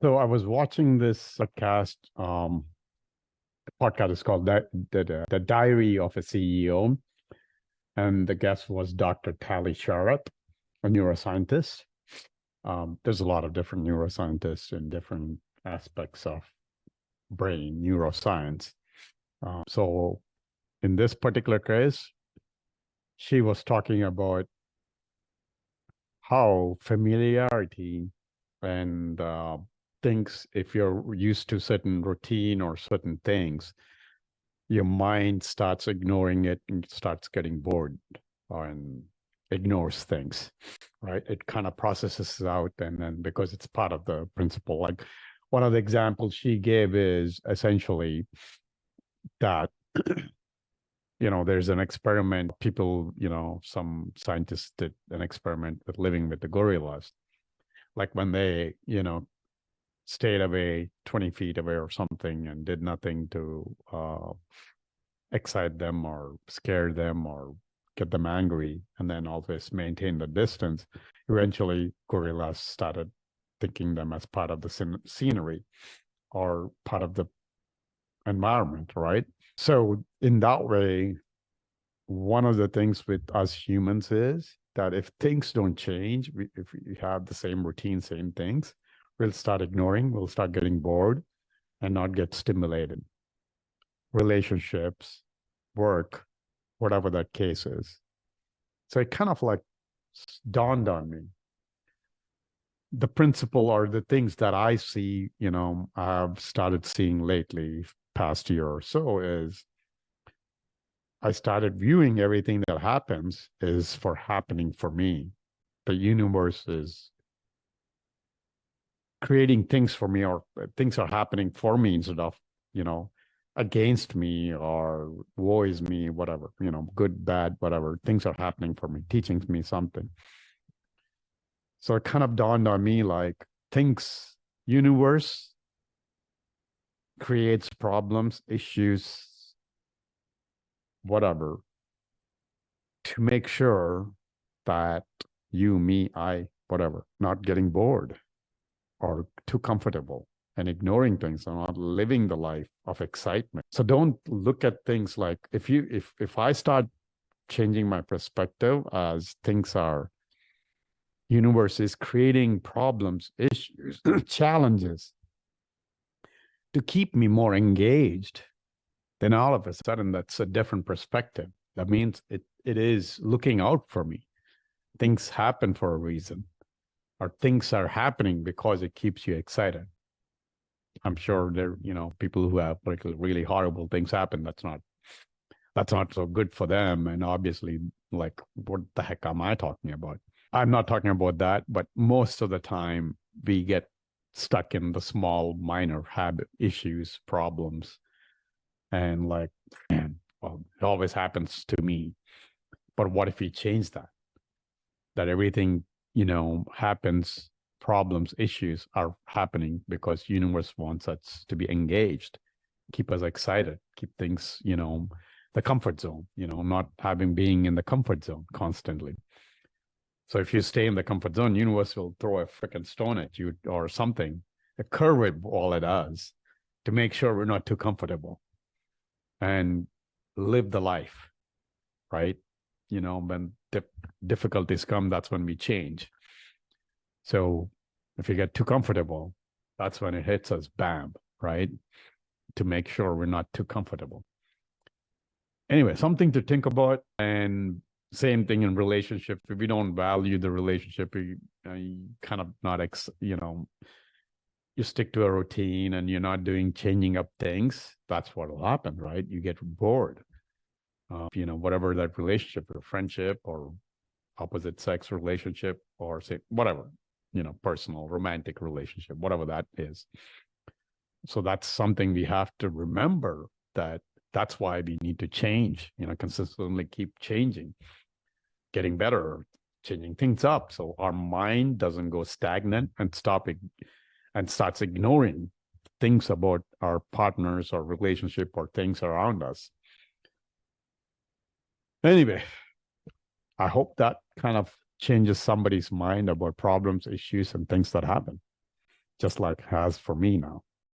So I was watching this podcast is called the Diary of a CEO, and the guest was Dr. Tali Sharot, a neuroscientist. There's a lot of different neuroscientists in different aspects of brain neuroscience. So in this particular case, she was talking about how familiarity and things, if you're used to certain routine or certain things, your mind starts ignoring it and starts getting bored and ignores things, right? It kind of processes out, and then because it's part of the principle, like one of the examples she gave is essentially that there's an experiment. People, some scientists did an experiment with living with the gorillas. Like when they, stayed away 20 feet away or something and did nothing to excite them or scare them or get them angry, and then always maintain the distance, eventually gorillas started thinking them as part of the scenery or part of the environment, right? So in that way, one of the things with us humans is that if things don't change, if we have the same routine, same things, we'll start ignoring, we'll start getting bored and not get stimulated. Relationships, work, whatever that case is. So it kind of like dawned on me. The principle or the things that I see, I've started seeing lately, past year or so, is I started viewing everything that happens is for happening for me. The universe is creating things for me, or things are happening for me instead of, against me or woe is me, whatever, good, bad, whatever. Things are happening for me, teaching me something. So it kind of dawned on me like universe creates problems, issues, whatever, to make sure that you, me, I, whatever, not getting bored or too comfortable and ignoring things and not living the life of excitement. So don't look at things like, if I start changing my perspective as things are, universe is creating problems, issues, challenges to keep me more engaged, then all of a sudden that's a different perspective. That means it is looking out for me. Things happen for a reason, or things are happening because it keeps you excited. I'm sure there, people who have like really horrible things happen. That's not so good for them. And obviously, like, what the heck am I talking about? I'm not talking about that, but most of the time we get stuck in the small, minor habit issues, problems, and like, man, well, it always happens to me. But what if we change that? That everything, happens, problems, issues are happening because universe wants us to be engaged, keep us excited, keep things, the comfort zone, not being in the comfort zone constantly. So if you stay in the comfort zone, universe will throw a freaking stone at you or something, a curveball at us to make sure we're not too comfortable and live the life, right? When difficulties come, that's when we change. So if you get too comfortable, that's when it hits us, bam, right? To make sure we're not too comfortable. Anyway, something to think about. And same thing in relationship. If we don't value the relationship, you kind of not, you stick to a routine and you're not changing up things, that's what will happen, right? You get bored. Whatever that relationship or friendship or opposite sex relationship or say whatever, personal, romantic relationship, whatever that is. So that's something we have to remember, that's why we need to change, consistently keep changing, getting better, changing things up. So our mind doesn't go stagnant and starts ignoring things about our partners or relationship or things around us. Anyway, I hope that kind of changes somebody's mind about problems, issues, and things that happen. just like has for me now.